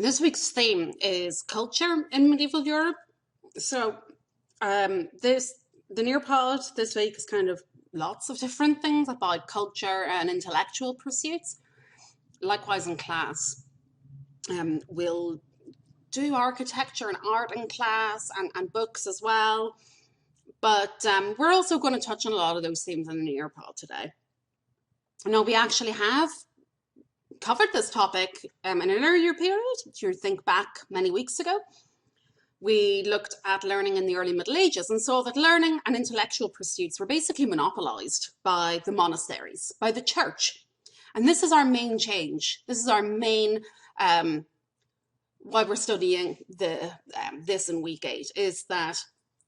This week's theme is culture in medieval Europe. So, this the Nearpod this week is kind of lots of different things about culture and intellectual pursuits. Likewise, in class, we'll do architecture and art in class and books as well. But we're also going to touch on a lot of those themes in the Nearpod today. Now, we actually have covered this topic in an earlier period. If you think back many weeks ago, we looked at learning in the early Middle Ages and saw that learning and intellectual pursuits were basically monopolized by the monasteries, by the church. And this is our main change. This is our main, why we're studying this in week 8, is that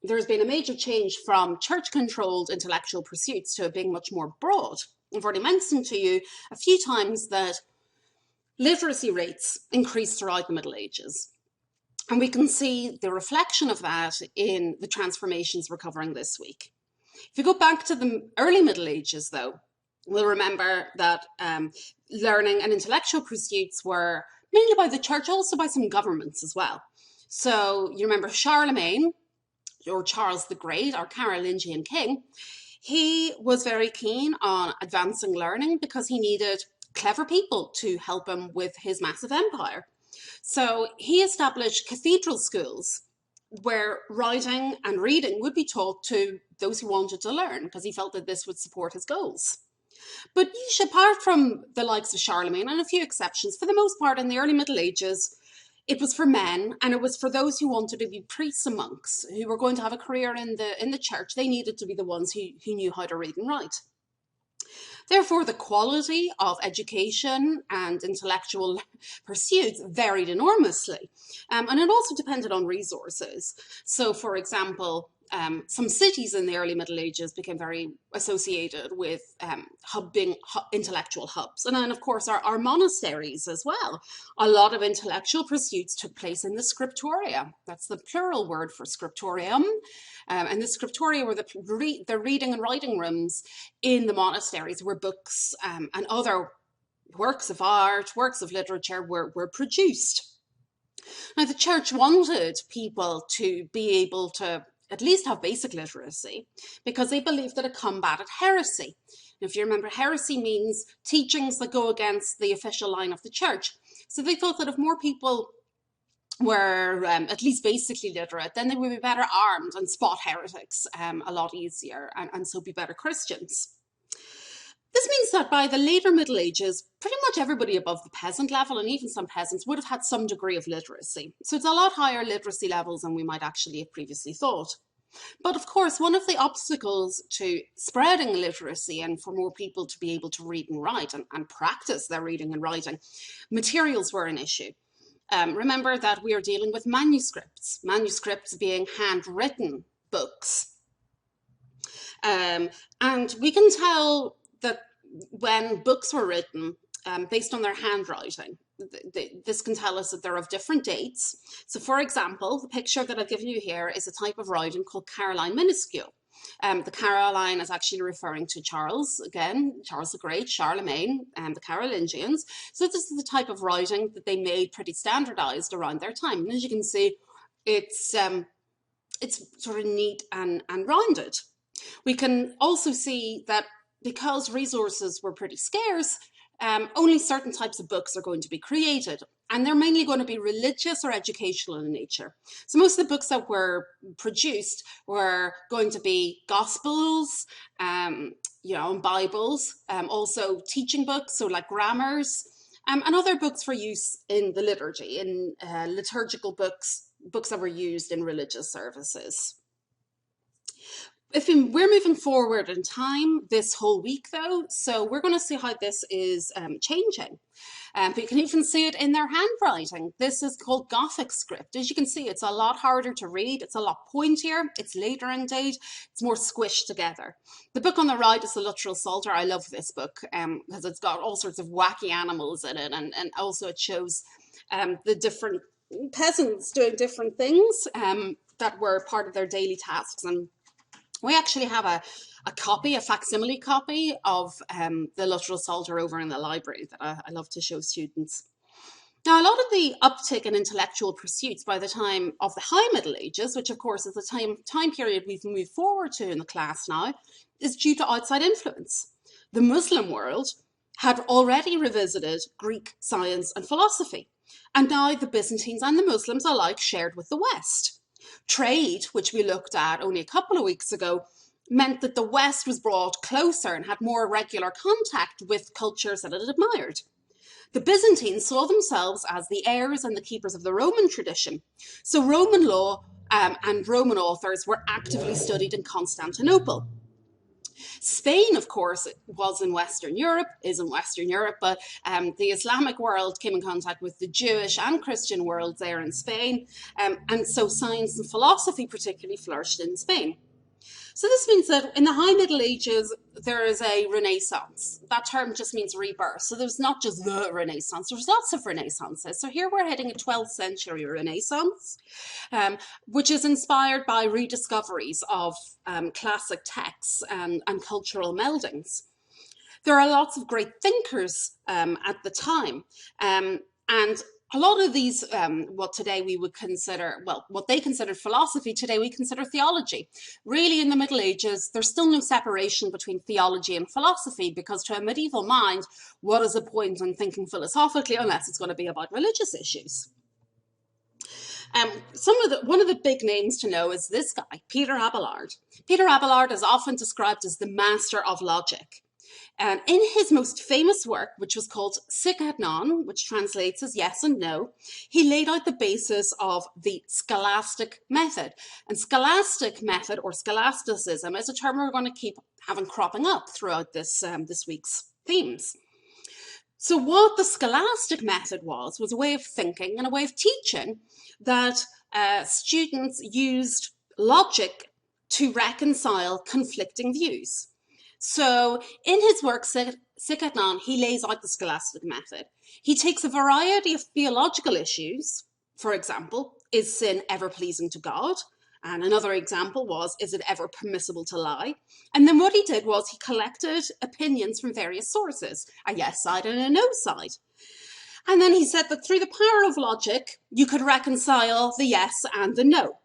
there's been a major change from church-controlled intellectual pursuits to it being much more broad. I've already mentioned to you a few times that literacy rates increased throughout the Middle Ages. And we can see the reflection of that in the transformations we're covering this week. If you go back to the early Middle Ages, though, we'll remember that learning and intellectual pursuits were mainly by the church, also by some governments as well. So you remember Charlemagne, or Charles the Great, our Carolingian king. He was very keen on advancing learning because he needed clever people to help him with his massive empire. So he established cathedral schools where writing and reading would be taught to those who wanted to learn, because he felt that this would support his goals. But apart from the likes of Charlemagne and a few exceptions, for the most part in the early Middle Ages, it was for men, and it was for those who wanted to be priests and monks, who were going to have a career in the church. They needed to be the ones who knew how to read and write. Therefore, the quality of education and intellectual pursuits varied enormously. And it also depended on resources. So, for example, some cities in the early Middle Ages became very associated with being intellectual hubs. And then, of course, our monasteries as well. A lot of intellectual pursuits took place in the scriptoria. That's the plural word for scriptorium. And the scriptoria were the reading and writing rooms in the monasteries where books and other works of art, works of literature were produced. Now, the church wanted people to be able to at least have basic literacy because they believed that it combated heresy. And if you remember, heresy means teachings that go against the official line of the church. So they thought that if more people were at least basically literate, then they would be better armed and spot heretics a lot easier and so be better Christians. This means that by the later Middle Ages, pretty much everybody above the peasant level, and even some peasants, would have had some degree of literacy. So it's a lot higher literacy levels than we might actually have previously thought. But of course, one of the obstacles to spreading literacy and for more people to be able to read and write and practice their reading and writing, materials were an issue. Remember that we are dealing with manuscripts being handwritten books. And we can tell that when books were written based on their handwriting, this can tell us that they're of different dates. So for example, the picture that I've given you here is a type of writing called Caroline minuscule. The Caroline is actually referring to Charles, again, Charles the Great, Charlemagne, and the Carolingians. So this is the type of writing that they made pretty standardized around their time. And as you can see, it's sort of neat and rounded. We can also see that because resources were pretty scarce, only certain types of books are going to be created, and they're mainly going to be religious or educational in nature. So most of the books that were produced were going to be gospels, and Bibles, also teaching books, so like grammars, and other books for use in the liturgy, in liturgical books that were used in religious services. If we're moving forward in time this whole week, though, so we're going to see how this is changing. But you can even see it in their handwriting. This is called Gothic script. As you can see, it's a lot harder to read. It's a lot pointier. It's later in date. It's more squished together. The book on the right is the Literal Psalter. I love this book because it's got all sorts of wacky animals in it. And also it shows the different peasants doing different things that were part of their daily tasks. And we actually have a facsimile copy of the Literal Psalter over in the library that I love to show students. Now, a lot of the uptick in intellectual pursuits by the time of the High Middle Ages, which of course is the time period we've moved forward to in the class now, is due to outside influence. The Muslim world had already revisited Greek science and philosophy, and now the Byzantines and the Muslims alike shared with the West. Trade, which we looked at only a couple of weeks ago, meant that the West was brought closer and had more regular contact with cultures that it admired. The Byzantines saw themselves as the heirs and the keepers of the Roman tradition. So Roman law and Roman authors were actively studied in Constantinople. Spain, of course, was in Western Europe, is in Western Europe, but the Islamic world came in contact with the Jewish and Christian worlds there in Spain. And so science and philosophy particularly flourished in Spain. So this means that in the High Middle Ages, there is a Renaissance. That term just means rebirth. So there's not just the Renaissance, there's lots of Renaissances. So here we're hitting a 12th century Renaissance, which is inspired by rediscoveries of classic texts and cultural meldings. There are lots of great thinkers at the time, and a lot of these, what today we would consider, well, what they considered philosophy, today we consider theology. Really, in the Middle Ages, there's still no separation between theology and philosophy, because to a medieval mind, what is the point in thinking philosophically unless it's going to be about religious issues? One of the big names to know is this guy, Peter Abelard. Peter Abelard is often described as the master of logic. And in his most famous work, which was called Sic et Non, which translates as yes and no, he laid out the basis of the scholastic method. And scholastic method, or scholasticism, is a term we're going to keep having cropping up throughout this week's themes. So what the scholastic method was a way of thinking and a way of teaching that students used logic to reconcile conflicting views. So in his work, Sic et Non, he lays out the scholastic method. He takes a variety of theological issues. For example, is sin ever pleasing to God? And another example was, is it ever permissible to lie? And then what he did was he collected opinions from various sources, a yes side and a no side. And then he said that through the power of logic, you could reconcile the yes and the no.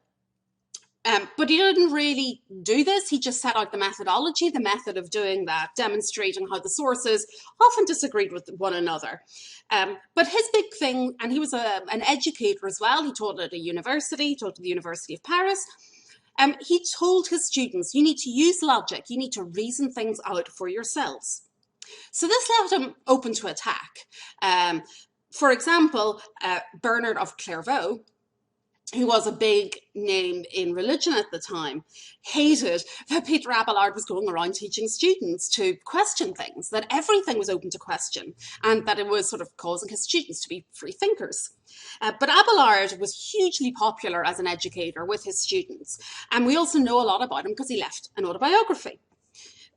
But he didn't really do this. He just set out the methodology, the method of doing that, demonstrating how the sources often disagreed with one another. But his big thing, and he was an educator as well, he taught at a university, he taught at the University of Paris. He told his students, you need to use logic, you need to reason things out for yourselves. So this left him open to attack. For example, Bernard of Clairvaux, who was a big name in religion at the time, hated that Peter Abelard was going around teaching students to question things, that everything was open to question, and that it was sort of causing his students to be free thinkers. But Abelard was hugely popular as an educator with his students, and we also know a lot about him because he left an autobiography.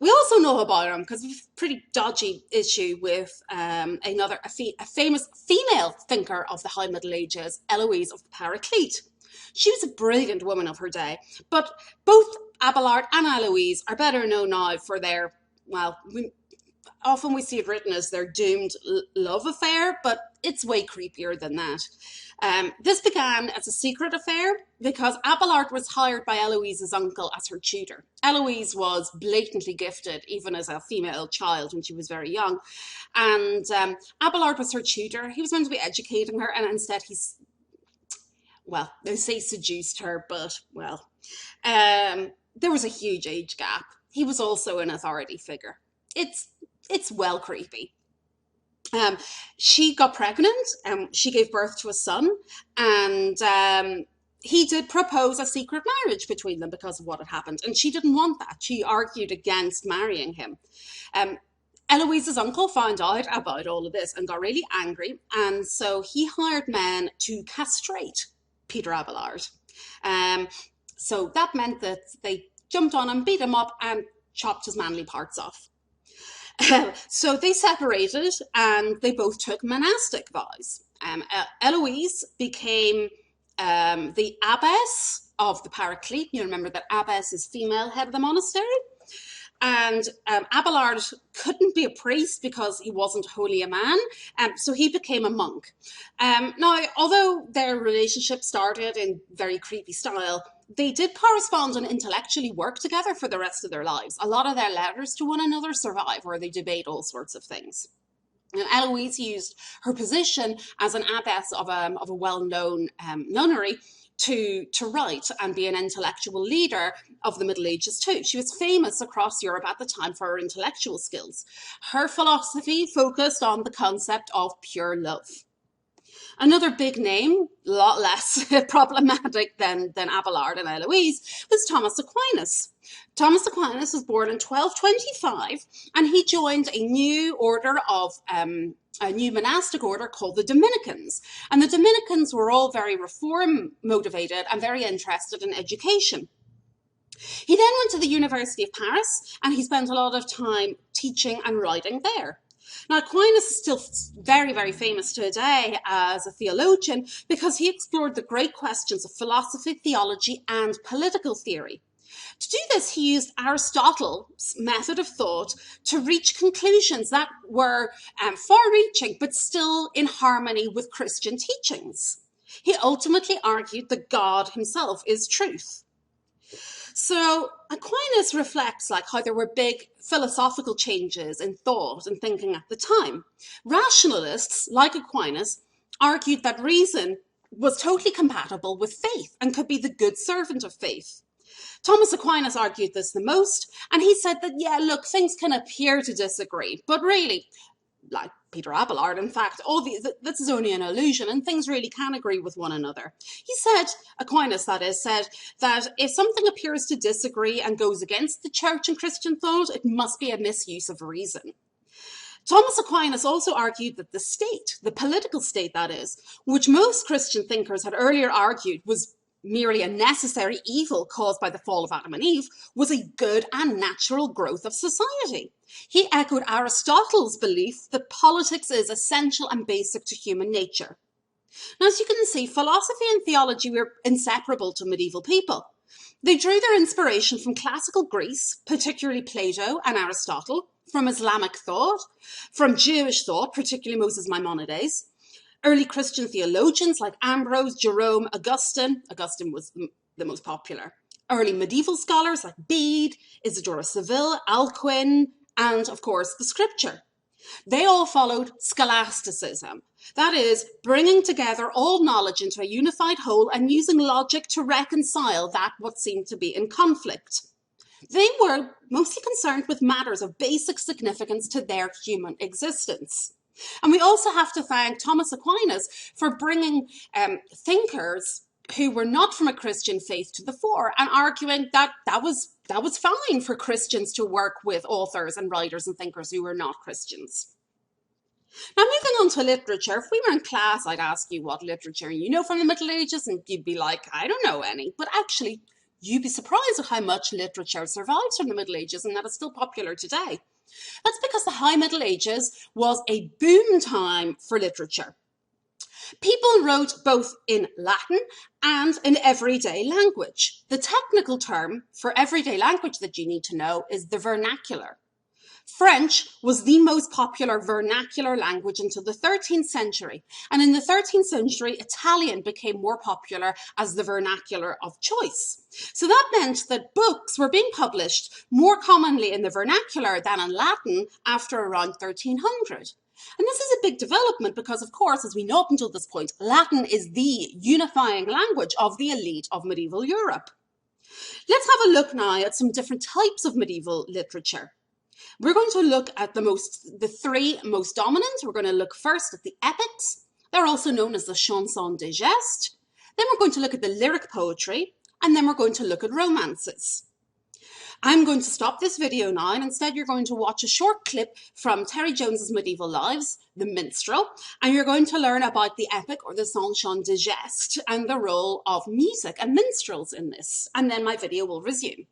We also know about him because of a pretty dodgy issue with a famous female thinker of the High Middle Ages, Eloise of the Paraclete. She was a brilliant woman of her day, but both Abelard and Eloise are better known now for their, well, often we see it written as their doomed love affair, but it's way creepier than that. This began as a secret affair because Abelard was hired by Eloise's uncle as her tutor. Eloise was blatantly gifted, even as a female child when she was very young. And Abelard was her tutor. He was meant to be educating her, and instead well, they say seduced her, but, well, there was a huge age gap. He was also an authority figure. It's well creepy. She got pregnant, she gave birth to a son, and he did propose a secret marriage between them because of what had happened, and she didn't want that. She argued against marrying him. Eloise's uncle found out about all of this and got really angry, and so he hired men to castrate Peter Abelard. So that meant that they jumped on him, beat him up, and chopped his manly parts off. So they separated and they both took monastic vows. Eloise became the abbess of the Paraclete. You remember that abbess is female head of the monastery. And Abelard couldn't be a priest because he wasn't wholly a man, so he became a monk. Now, although their relationship started in very creepy style, they did correspond and intellectually work together for the rest of their lives. A lot of their letters to one another survive, where they debate all sorts of things. And Eloise used her position as an abbess of a well-known nunnery to write and be an intellectual leader of the Middle Ages too. She was famous across Europe at the time for her intellectual skills. Her philosophy focused on the concept of pure love. Another big name, a lot less problematic than Abelard and Eloise, was Thomas Aquinas. Thomas Aquinas was born in 1225, and he joined a new monastic order called the Dominicans. And the Dominicans were all very reform motivated and very interested in education. He then went to the University of Paris, and he spent a lot of time teaching and writing there. Now, Aquinas is still very, very famous today as a theologian because he explored the great questions of philosophy, theology, and political theory. To do this, he used Aristotle's method of thought to reach conclusions that were far-reaching, but still in harmony with Christian teachings. He ultimately argued that God himself is truth. So Aquinas reflects how there were big philosophical changes in thought and thinking at the time. Rationalists, like Aquinas, argued that reason was totally compatible with faith and could be the good servant of faith. Thomas Aquinas argued this the most, and he said that, yeah, look, things can appear to disagree, but really, like Peter Abelard, in fact, this is only an illusion, and things really can agree with one another. He said, Aquinas that is, said that if something appears to disagree and goes against the church and Christian thought, it must be a misuse of reason. Thomas Aquinas also argued that the state, the political state that is, which most Christian thinkers had earlier argued was merely a necessary evil caused by the fall of Adam and Eve, was a good and natural growth of society. He echoed Aristotle's belief that politics is essential and basic to human nature. Now, as you can see, philosophy and theology were inseparable to medieval people. They drew their inspiration from classical Greece, particularly Plato and Aristotle, from Islamic thought, from Jewish thought, particularly Moses Maimonides, early Christian theologians like Ambrose, Jerome, Augustine was the most popular, early medieval scholars like Bede, Isidore of Seville, Alcuin, and of course the scripture. They all followed scholasticism, that is, bringing together all knowledge into a unified whole and using logic to reconcile that what seemed to be in conflict. They were mostly concerned with matters of basic significance to their human existence. And we also have to thank Thomas Aquinas for bringing thinkers who were not from a Christian faith to the fore and arguing that that was fine for Christians to work with authors and writers and thinkers who were not Christians. Now, moving on to literature, if we were in class, I'd ask you what literature you know from the Middle Ages, and you'd be like, I don't know any. But actually, you'd be surprised at how much literature survives from the Middle Ages and that it's still popular today. That's because the High Middle Ages was a boom time for literature. People wrote both in Latin and in everyday language. The technical term for everyday language that you need to know is the vernacular. French was the most popular vernacular language until the 13th century, and in the 13th century, Italian became more popular as the vernacular of choice. So that meant that books were being published more commonly in the vernacular than in Latin after around 1300. And this is a big development because, of course, as we know up until this point, Latin is the unifying language of the elite of medieval Europe. Let's have a look now at some different types of medieval literature. We're going to look at the three most dominant. We're going to look first at the epics. They're also known as the chansons de geste. Then we're going to look at the lyric poetry, and then we're going to look at romances. I'm going to stop this video now, and instead you're going to watch a short clip from Terry Jones's Medieval Lives, The Minstrel, and you're going to learn about the epic or the chansons de geste and the role of music and minstrels in this, and then my video will resume.